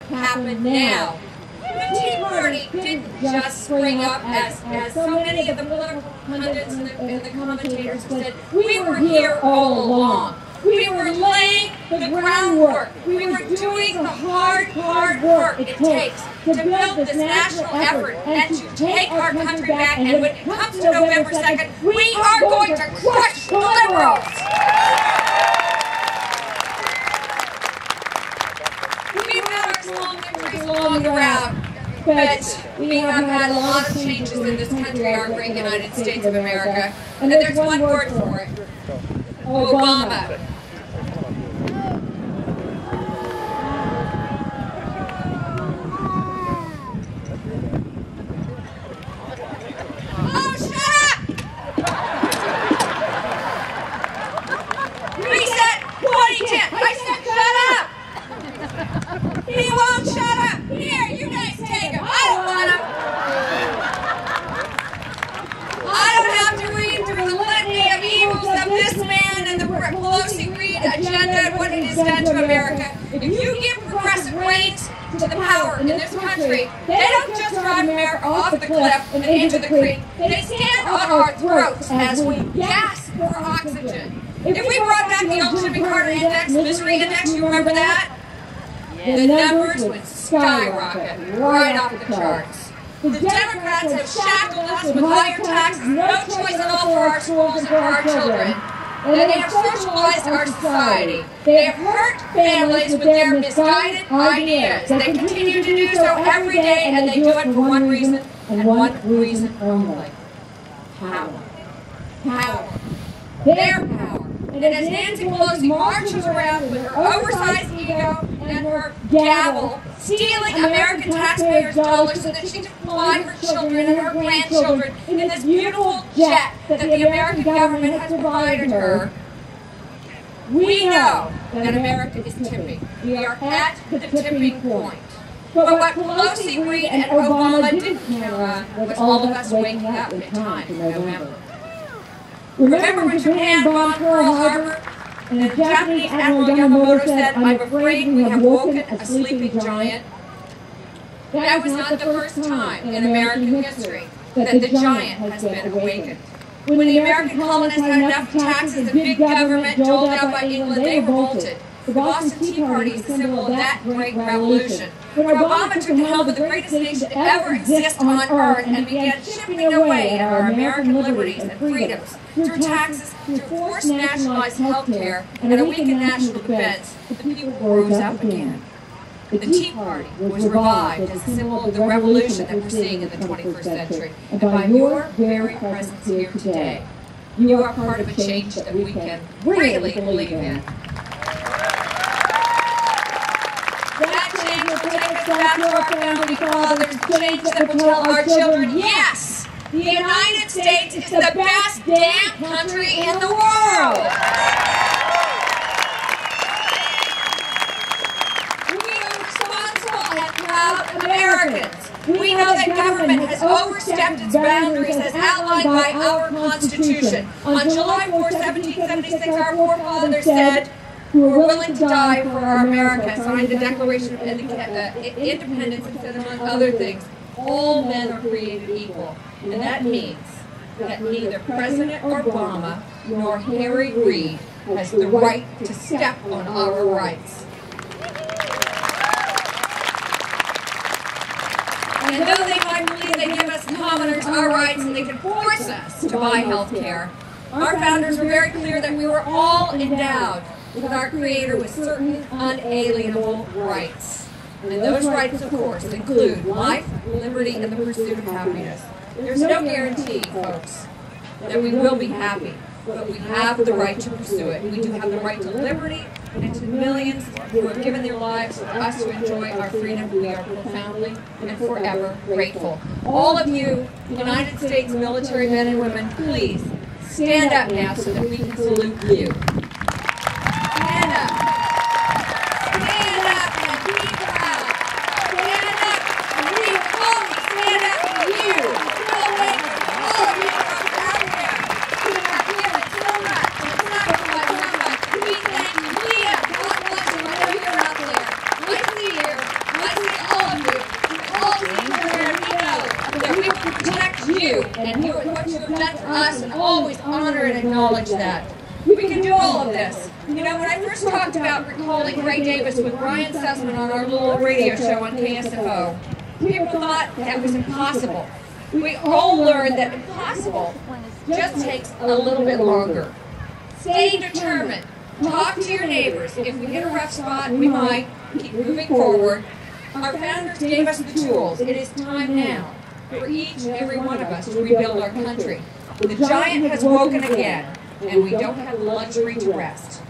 happen now. The Tea Party didn't just spring up as so many of the political pundits and the commentators have said. We were here all along. We were laying the groundwork. We were doing the hard work it takes to build this national effort and to take our country back. And when it comes to November 2nd, we are going to crush the liberals. We've had our small victories along the route, but we have had a lot of changes in this country, our great United States of America. And there's one word for it: Obama. Oh, shut up! Reset 2010. I said shut up! He won't shut up! Here, you guys take him. I don't want him. I don't have to read through the litany of evils of this man and the Pelosi-Reed agenda and what it has done to America. If you give progressive reins to the power in this country, they don't just drive America off the cliff and into the creek. They stand on our throats as we gasp for oxygen. If we brought back the old Jimmy Carter Index, Misery Index, you remember that? The numbers would skyrocket right off the charts. The Democrats have shackled us with higher taxes, no choice at all for our schools and for our children. And they have socialized our society. They have hurt families with their misguided ideas. They continue to do so every day, and they do it for one reason, and one reason only: power. Power. Their power. And as Nancy Pelosi marches around with her oversized ego and her gavel, stealing American taxpayers' dollars so that she can fly her children and her grandchildren in this beautiful jet that the American government has provided her, we know that America is tipping. We are at the tipping point. But what Pelosi, Reed, and Obama didn't count on was all of us waking up in time for November. Remember when Japan bombed Pearl Harbor and the Japanese Admiral Yamamoto said, "I'm afraid we have woken a sleeping giant"? That was not the first time in American history that the giant has been awakened. When the American colonists had enough taxes and big government doled out by England, they revolted. The Boston Tea Party is a symbol of that great revolution. When Obama took the helm of the greatest nation to ever exist on earth and began chipping away at our American liberties and freedoms through taxes, through forced nationalized health care, and a weakened national defense, the people rose up again. The Tea Party was revived as a symbol of the revolution that we're seeing in the 21st century. And by your very presence here today, you are part of a change that we can really believe in. That change will take us back to our founding fathers, change that will tell our children, yes, the United States is the best damn country in the world. We are responsible and proud Americans. We know that government has overstepped its boundaries as outlined by our Constitution. On July 4, 1776, our forefathers said, who were willing to die for our America, signed the Declaration of Independence and said, among other things, all men are created equal. And that means that neither President Obama nor Harry Reid has the right to step on our rights. And though they might believe they give us commoners our rights and they can force us to buy health care, our founders were very clear that we were all endowed with our Creator with certain unalienable rights. And those rights, of course, include life, liberty, and the pursuit of happiness. There's no guarantee, folks, that we will be happy, but we have the right to pursue it. We do have the right to liberty, and to millions who have given their lives for us to enjoy our freedom, we are profoundly and forever grateful. All of you United States military men and women, please stand up now so that we can salute you. Stand up. Stand up and be proud. Stand up and we will always stand up for you. We'll awaken all of you from out there who have given so much and sacrificed so much. We thank you. Leah, God bless you. I know you're out there. I see you. I see always honor and acknowledge that. We can do all of this. You know, when I first talked about recalling Ray Davis with Brian Sussman on our little radio show on KSFO, people thought that was impossible. We all learned that impossible just takes a little bit longer. Stay determined. Talk to your neighbors. If we hit a rough spot, we might keep moving forward. Our founders gave us the tools. It is time now for each and every one of us to rebuild our country. The giant has woken again, and we don't have the luxury to rest.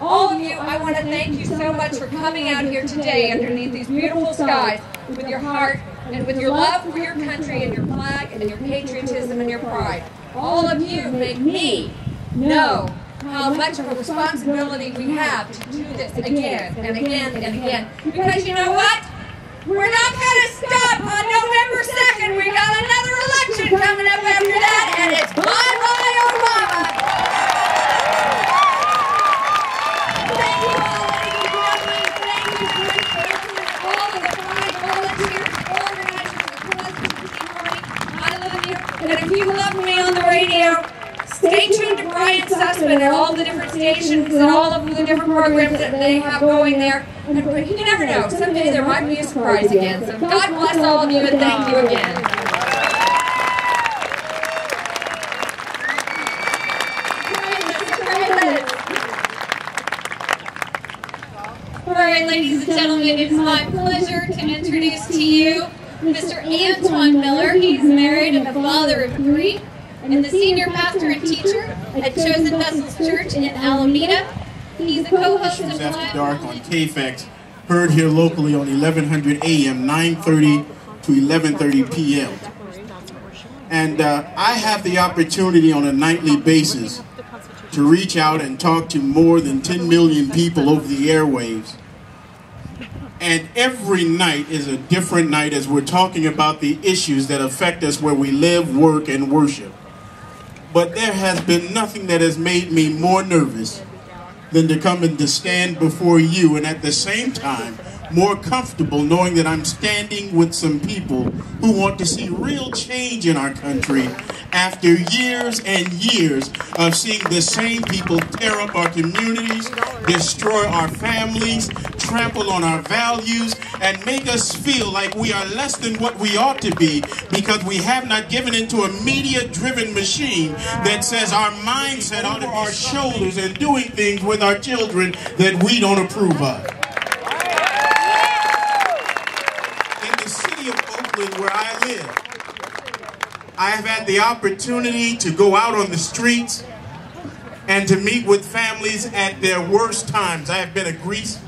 All of you, I want to thank you so much for coming out here today underneath these beautiful skies with your heart and with your love for your country and your flag and your patriotism and your pride. All of you make me know how much of a responsibility we have to do this again and again and again. Because you know what? We're not going to stop on November 2nd. We got another election coming up after that, and it's bye-bye Obama. Thank you all, ladies and gentlemen. Thank you for all of the fine volunteers, organizers of the Pleasanton Tea Party. I love you. And if you love me on the radio, stay tuned to Brian Sussman and all the different stations and all of the different programs that they have going there. And you never know, someday there might be a surprise again. So God bless all of you and thank you again. All right, ladies and gentlemen, it is my pleasure to introduce to you Mr. Antoine Miller. He's married and the father of 3. And the senior pastor and teacher at Chosen Vessels Church in Alameda. He's a co-host of After Dark on KFX, heard here locally on 1100 AM, 9:30 to 11:30 PM. And I have the opportunity on a nightly basis to reach out and talk to more than 10 million people over the airwaves. And every night is a different night as we're talking about the issues that affect us where we live, work, and worship. But there has been nothing that has made me more nervous than to come and to stand before you, and at the same time more comfortable knowing that I'm standing with some people who want to see real change in our country after years and years of seeing the same people tear up our communities, destroy our families, trample on our values, and make us feel like we are less than what we ought to be because we have not given into a media-driven machine that says our mindset on our shoulders and doing things with our children that we don't approve of. Where I live, I have had the opportunity to go out on the streets and to meet with families at their worst times. I have been a grief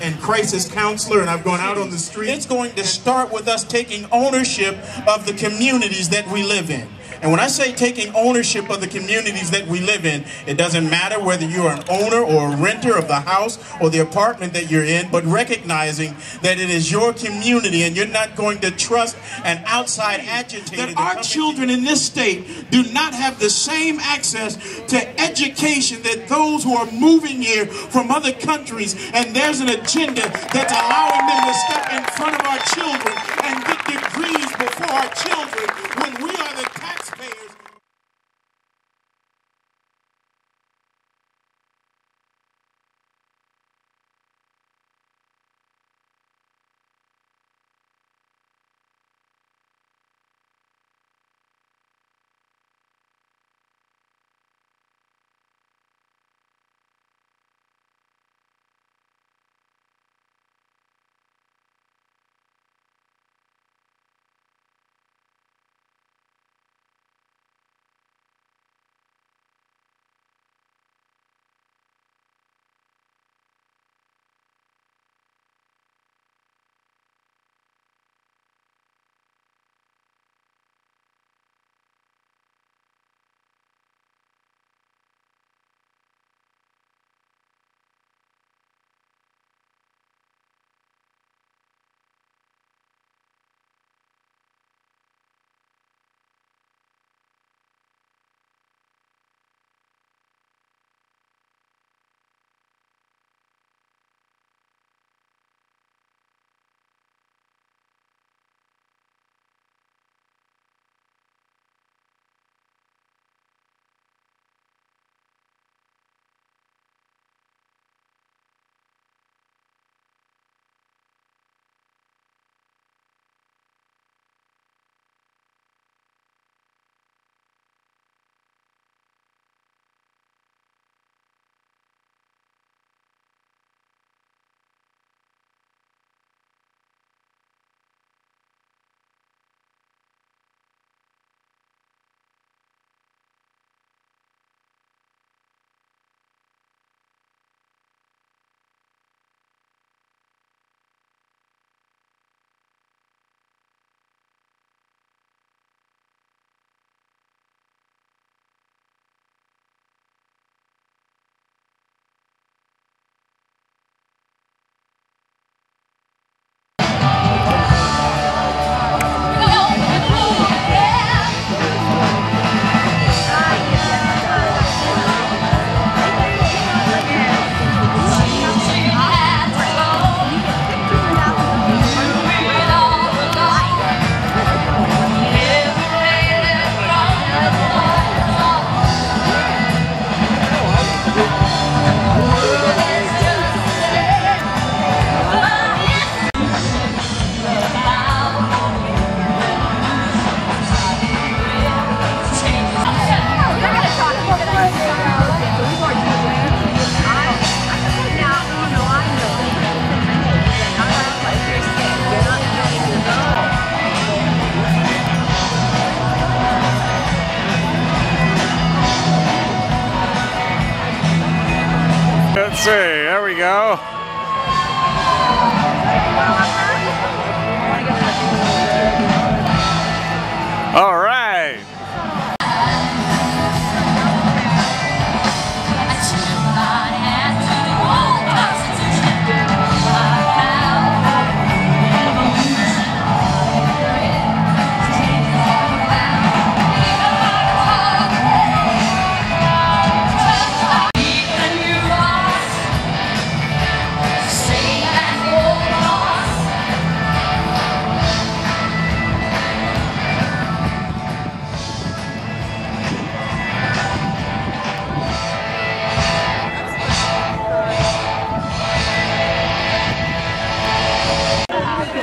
and crisis counselor, and I've gone out on the street. It's going to start with us taking ownership of the communities that we live in. And when I say taking ownership of the communities that we live in, it doesn't matter whether you're an owner or a renter of the house or the apartment that you're in, but recognizing that it is your community and you're not going to trust an outside agitator. That our children in this state do not have the same access to education that those who are moving here from other countries, and there's an agenda that's allowing them to step in front of our children and get degrees before our children when we are the taxpayers.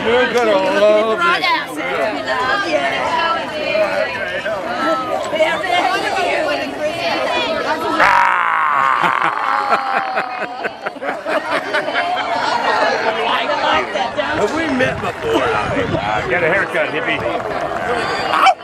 You're gonna love it. Have we met before? Get a haircut, hippie.